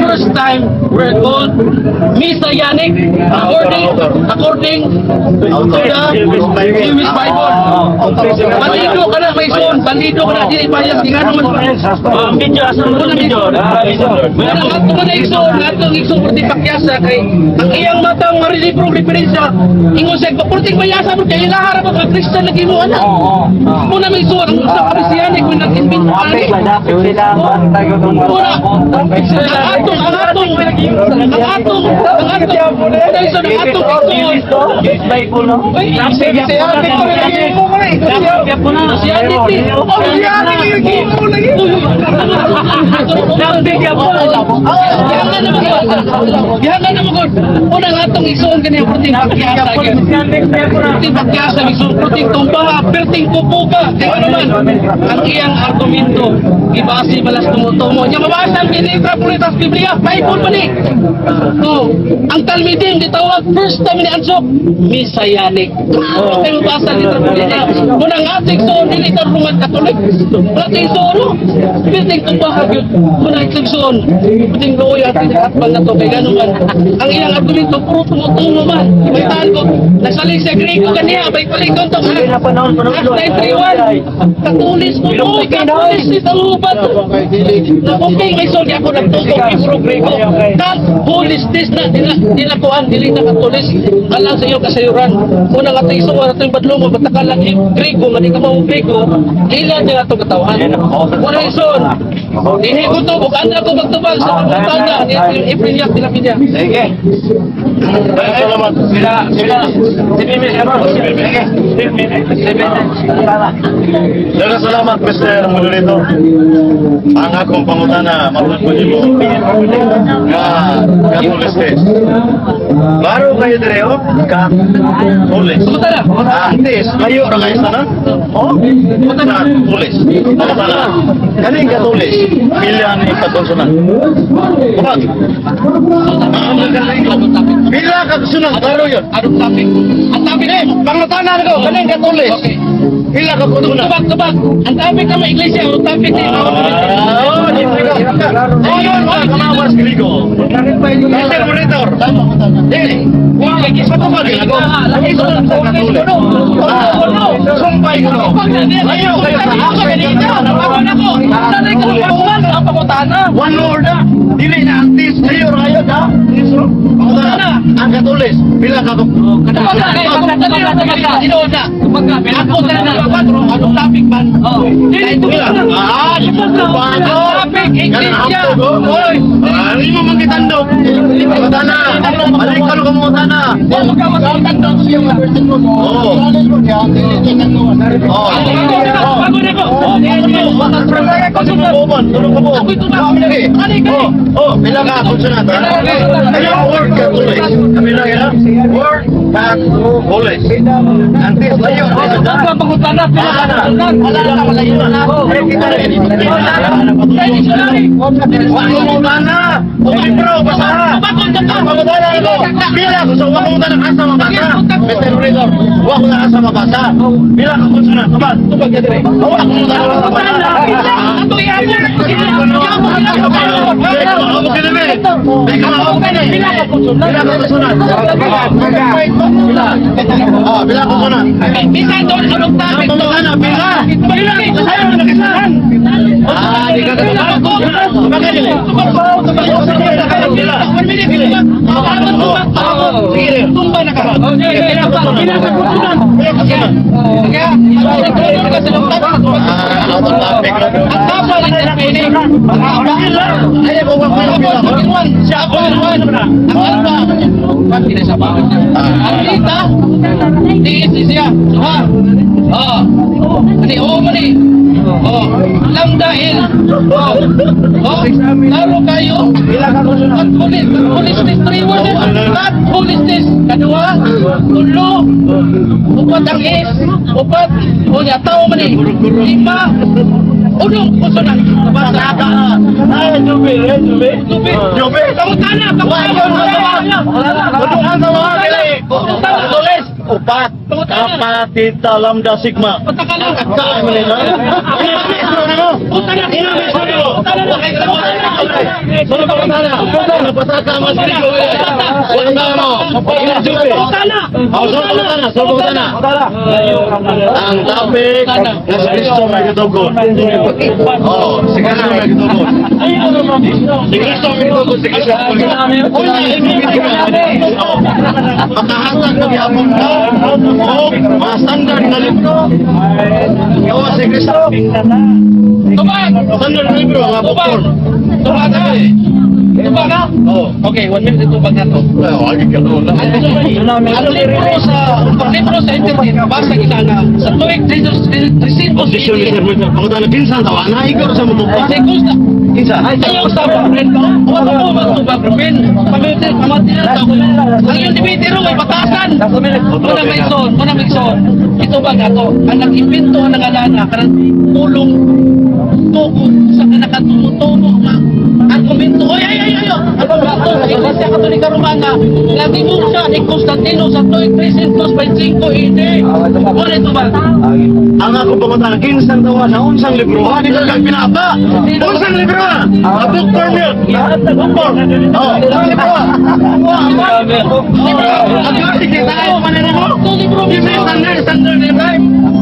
first time were called Messianic according to the Jewish Bible. Bandido ka na may son, bandido ka na dili bayad di nga naman. Wala ato man igsoon, atong igsoon purti pakyasa kay ang iyang matang marilibro referensya ingon sa purti bayasa mo kay ilaharap ang Kristiyan lagi mo ana. Muna may son ang usa ka Messianic kung nag-invent ani. Unang atong isuon kaniyang protein pakyasa. Protein pakyasa, protein tumba, perting pupuga. Kaya naman, ang iyang argumento, ibasi balas tumutumo. Yung mabasa ang pinitra po nito sa Biblia, Bible pa ni. Ang Talmidim, ditawag first time ni Antioch, Messianic. Kaya mabasa nito po nito. Unang ating soon, hindi ito rumat katolik. Ating soon, perting tumba hagyot. Unang ating soon, perting looy at pinakatbal na to. Kaya ganuman, ang iyang argumento, puro tumutumo man. Ibaitahan ko, nagsaling sa Grego kaniya, may palikon to. Act 931, katulis mo po, katulis ni Talubat. Okay, may soli ako nagtutong Hebrew Grego. Kat, holistis na, nilakuan, dili na katulis. Alang sa iyo kasayuran. Unang ating isuwa, ating badlo mo, batakalang Grego, nga di ka maumpiko, ilan niya ito katawan. One reason, hindi ko ito, bukan na ako magtubag sa pagkutang niya, ipinyak nila niya. Sige. Salamat. Daghang salamat, Mr. Moderator. Ang akong pangutana, matutupad mo nga Katulis test. Baro kayo dire, oh? Katulis. Pumunta na. Test, kayo ra kayo sana? Oh? Katulis. Pangutana. Kaning Katulis, pilihan ni kakonsonan. Kapag? Pila kakonsonan, baro yun. Anong topic? Ang topic eh, Pangutana na ko, kaning Katulis. Okay. Pila kakonsonan. Tubag. Ang topic ng iglesia, ang topic ni Kamawas Grigo. Mr. Moderator. Wala lagi sa ko ginagawa. Lagi sa Katulis. Sumpay ko. Ayaw kayo sa akin. One Lord na. Dili na ang tis. Kayo kayo na. Pangutana. Ang Katulis. Pila ka ko. Anong topic man? Hindi mo magkitando. Pangutana. Balik ka lang pangutana. Pila ka konsunat. Ayaw word ka tulis. Kami lang yan. Word ka tulis. Antes layo. Pangutana. Okay bro, basta. Pangutana ako. Pila ko sa pangutana asa mabasa. Mr. Redor, wag ko na asa mabasa. Pila ka konsunat. Tubag ka dire. Wag ko na asa mabasa. Lang dahil laro kayo at police test 3 word at police test kadua tulo upat ang is upat unya tao man eh 5 unong kusunan basta Ay, jubi. pangutana Tulis. Upat. Kapatita Lambda Sigma. patakalan Ang topic si Kristo may katugon. Oh, si Kristo may katugon. Si Kristo may katugon. Si Kristo may katugon. Makahatag na gihapon ka o mga standard na libro. Ikaw si Kristo. Standard na libro, mga bukor. Tubag ka? Oh. Okay, 1 minute tubag na to. Well, lagi ka doon lang. Ang libro sa internet, basa kita na sa tuwing resibo Position ni Sir Wilson. Pagkatala, kinsan tawa na ikaw sa mutupad. Kinsan? Ayaw sa bakren ko. Wala ko magtubag rin. Pamatinan ako. Ang yung dibitiro ay batasan. Muna may son. Ito ba nga to? Ang nag-impinto ang nangalana. Karang tulong tuko sa kanakatumutumo nga. Ang kuminto, ay. Ang bato sa Iglesia Katolika Romana. Nagibog siya ni Constantino sa tuwing 325 hindi. Wala ito ba? Ang ako pagkatala, kinsan tawa na unsang libro. Hindi ka kang pinapa. Unsang libro na? A book for milk. Book for. Oh, ang libro. Sige tayo, manila mo. Standard libro.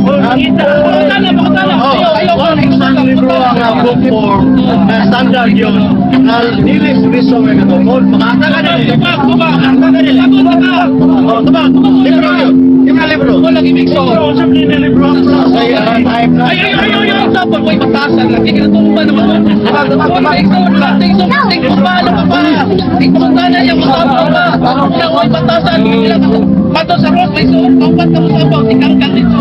Pagkatala. Isang libro ang book for standard yun. Na dili si Kristo may katungkol. Makata ka na. Tubag. Libro yun. Yung libro. Wala ibig so. Libro ang libro. Tapos may batasan lagi kinatumba naman. Tingtumba naman pa. Tingtumba na yung musabang pa. Yung may batasan. Pato sa Ross, may suot. Kaupat ka musabang. Tikangkang dito.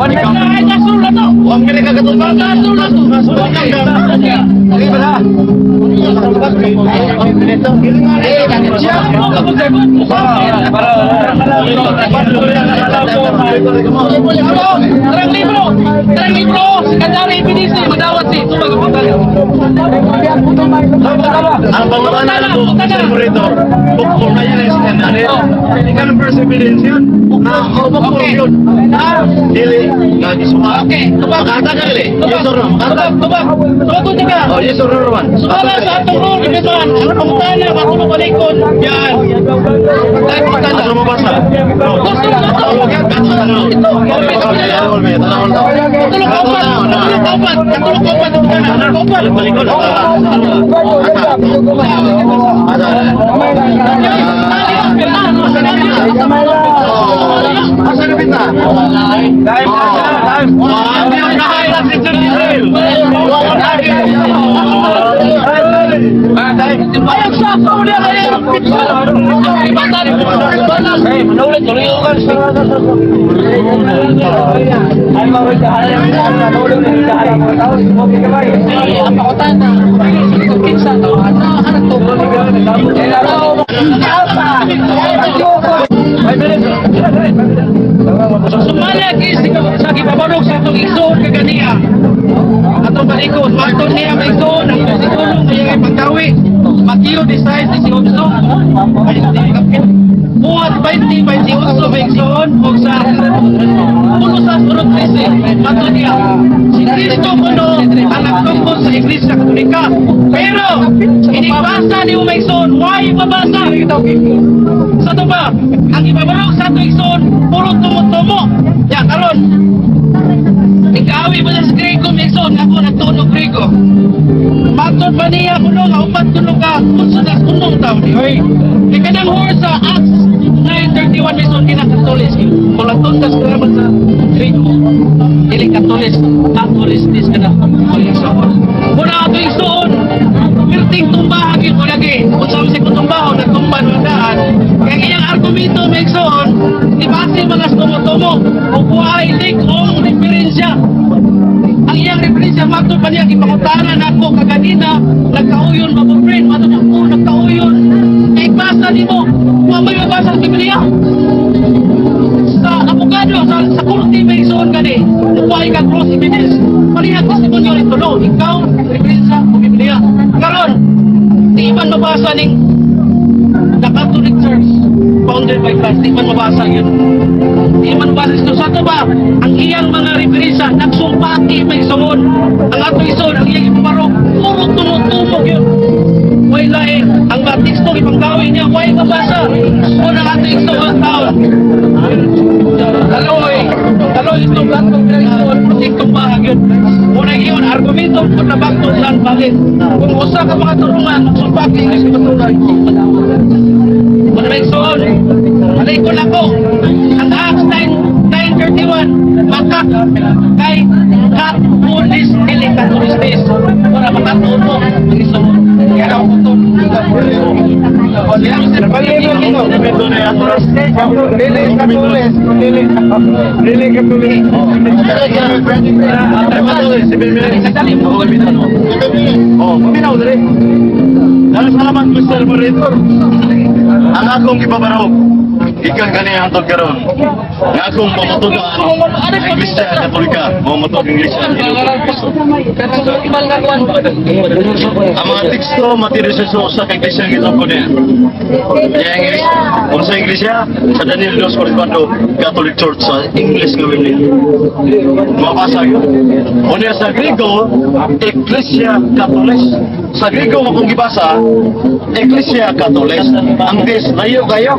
Ay, nasula to. Huwag ka rin kagatumba. Nasula to. Sige ba na? Terang libro, sekadari pinisi, madawat si, itu bagaimana? Ang pangalanan ko sa rito, bukor na yan ang sinanin. Hindi ka ng perseverance yun. Bukor yun. Dili, lagi suma. Oke, tubak. Makata ka rin. Yes or no? Tubak. Tubak juga. Oh, yes or no naman? Sumala sa atong rule, Kapitan. Ang pangutana, matulog balikon. Yan. Tayo pangutana. Ano mo basa? Gusto mo na to. Katulog kaupat. Asa na bita? Ayok sa ako ulit kayo. Ibatan. Manulit, tuloy yung kan. Apa kota na? Pinsa to. Anak to. Sumala kis sa gipabarog sa atong igsoon kaganiya. Atong balikod, matod niya ang igsoon, ang sigulong kaya pagkawi. Makiyo decide si Ogso. Buhat 20-28 may igsoon o sa puno sa surot krisi. Matod niya. Si Cristo puno ang nagtungkol sa Iglesia Katolika. Pero, inibasa ni Umaigsoon, why ibabasa? Sa ito ba? Ang ibabarog sa ito igsoon, puro tumutumo. Yan, karon. Ikawi mo sa Grego, Maigsoon, ako nagtunog Grego. Matod ba niya kuno nga upat kuno ka unsa das kunong taon ni hoy. Ikanang hor sa Acts 9:31 Maigsoon kinakatolis. Kulaton tas karaman sa Grego. Dili katolis, katolis dis kana. Muna ato igsoon. Pirting tumbahan gyud ko lagi. Unsa man sa kutumbaho nagtumban daan. Kaya iyang argumento Maigsoon, ibase mga tumutumo. Ug buhay lig-ong diferensya. Ang iyang referensya matod pa niya ipangutanan ako kaganina nagkauyon mabufriend matod ako nagkauyon kay basa nimo wa may mabasa sa Biblia sa abogado sa korte may isuon gani buhay ka cross evidence parehas testimonyo nito no ikaw referensya sa Biblia karon di man mabasa ning the Catholic Church founded by Christ di man mabasa yun. Di man basis to sa ito ba, ang iyang mga referensya, nagsumpati may isuon. Ang ato isuon, ang iyang ipamarok, puro tumutubog yun. Way lain, ang mga teksto, ipanggawin niya, way mabasa. Kung ang ato isuon taon. Taloy ito, gatong isuon, protektong bahag yun. Muna yun, argumento, kung nabagtong lang bakit. Kung usa ka mga turungan, magsumpati, ay sibatulay. Muna may isuon, malikon ako. Ang Acts 9:31 makak kay Katolis dili Katolistis para makatuto ang isuon. Kaya daw ito. Salamat Mr. Moderator. Ang akong ibabarog ikan kani hantod karon. Nga akong pamutod ang Iglesia Katolika, pamutod ang Iglesia ang mga teksto matiriso sa Iglesia ng Ilocos niya. Yang Iglesia, kung sa Iglesia, sa Daniel 2:4, Catholic Church sa English nga Biblia. Mabasa yun. Unya sa Griego, Iglesia Katolis. Sa Griego mo kung gibasa, Iglesia Katolis. Ang tis, layo kayo.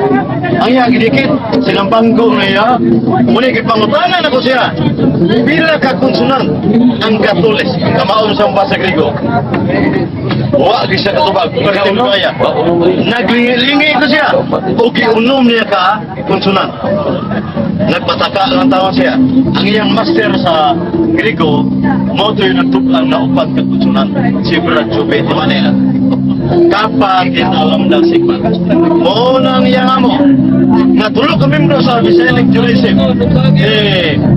Ang iya gidikit, silang panggo na iya. Muna ipangutanan ako siya. Pila ka konsonan ang Katolis, ang kamaon sa basa Griego. Wa di siya katubag, pagkatim kaya. Naglingi ko siya. O giunom niya ka konsonan. nagpataka lang tawon siya. Ang iyang master sa Grigo, mo to yung nagtukang na upat katutsunan, si Brad Chupet di Manila. Kapag alam ng sigma. Oo na ang iyang amo. Natulog kami mo sa Bisenic Tourism.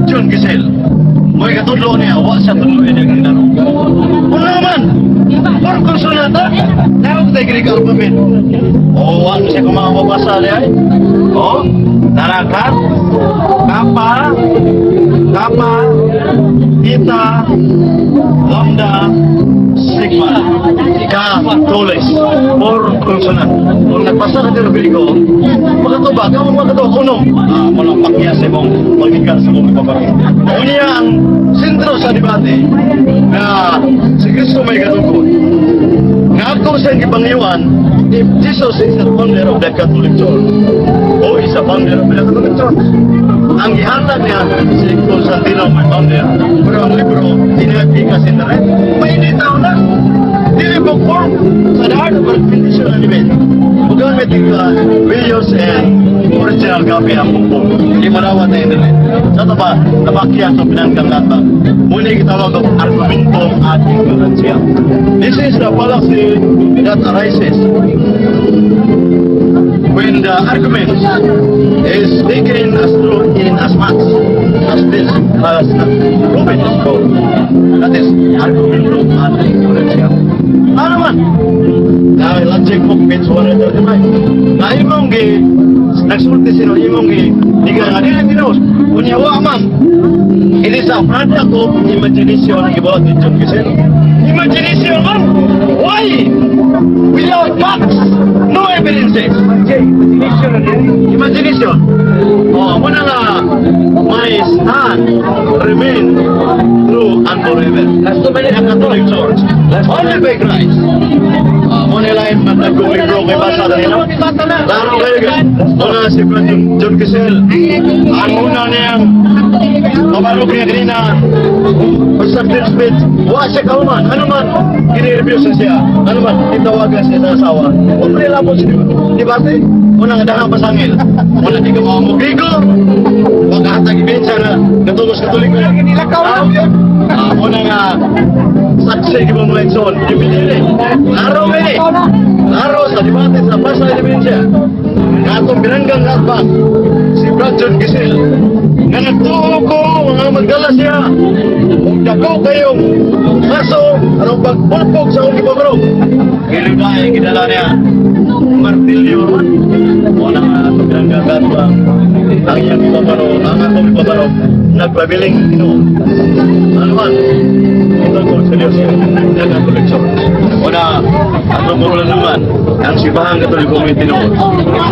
John Giselle. Mo'y katudlo niya, wa sa tuluin yung ginaro. Kung naman, parang konsulata, naroon tayo Grigo alphabet. Oo, ano siya kung mga mabasa niya ay? Oo, narakat, kapa, kita, lambda, sigma, Catholics, or consonant. Kung nagpasa ka din Grigo, makatuba, kamo makatuba, kuno. Walang pakyas sa mong magikan sa mong ipabarin. Unya ang sentro sa debate na si Kristo may katungkol. Nga ako sa ibangyuan, if Jesus is the founder of the Catholic Church, o is a founder of the Catholic Church, ang ihatag niya si Constantino may founder, pero ang libro, inihati kasi na rin, may initaw na. Dili po form sa heart of condition na nibin. Bukan may tingka videos and original copy ang bumbong. Hindi manawat na internet. Sa taba, nabakya sa pinanggang lata. Muna kitawag ang argumento at ignoransya. This is the fallacy that arises when the argument is taken as true in as much as this has proven is false. That is argumento at ignoransya. Ano man? Dahil logic book page 135. Na imong nagsulti sino imong di ka nga dili tinos. Kunyawa man. It is a product of imagination about the John Giselle. Imagination man? Why? Without facts, no evidences. Imagination. Oh, muna nga, my stand remain true and forever. That's the Catholic Church. Only by Christ. Muna lang yung nag-libro kay Basa kanina. Laro kayo gan. Muna si John Giselle. Ang una niyang kabalog niya kanina. Constructive speech. Wa siya kauman. Ano man, gini-review siya. Ano man, itawagan siya sa asawa. Huwag mo nila po siya. Di ba ate? Unang adahang pasangil. Muna di ka makamugigo. Pagkahatag ibensya na natulog sa tulig ko. Muna nga, saksi di ba mga Edson? Ibinili. Laro ba eh? Laro sa debate sa Plaza de Ibensya. Nga itong binanggang latbang, si Brad John Giselle. Nga nagtuo ko, mga magdala siya. Kung dako kayong kaso, anong pagpulpog sa akong ipabro. Kailan na ay kinala niya. Martilyo man. Wala nga itong binanggang latbang. Ang iyang ipabro, ang akong ipabro. Nagpabiling Ginoo. Ano man? Ito ko sa Diyos dagang koleksyon. Una, ang numero naman, ang sibahang Katoliko may Ginoo.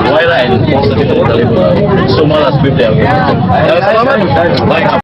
Why rin? Kung sa Ginoo talipon, sumalas Biblia. Salamat. Bye.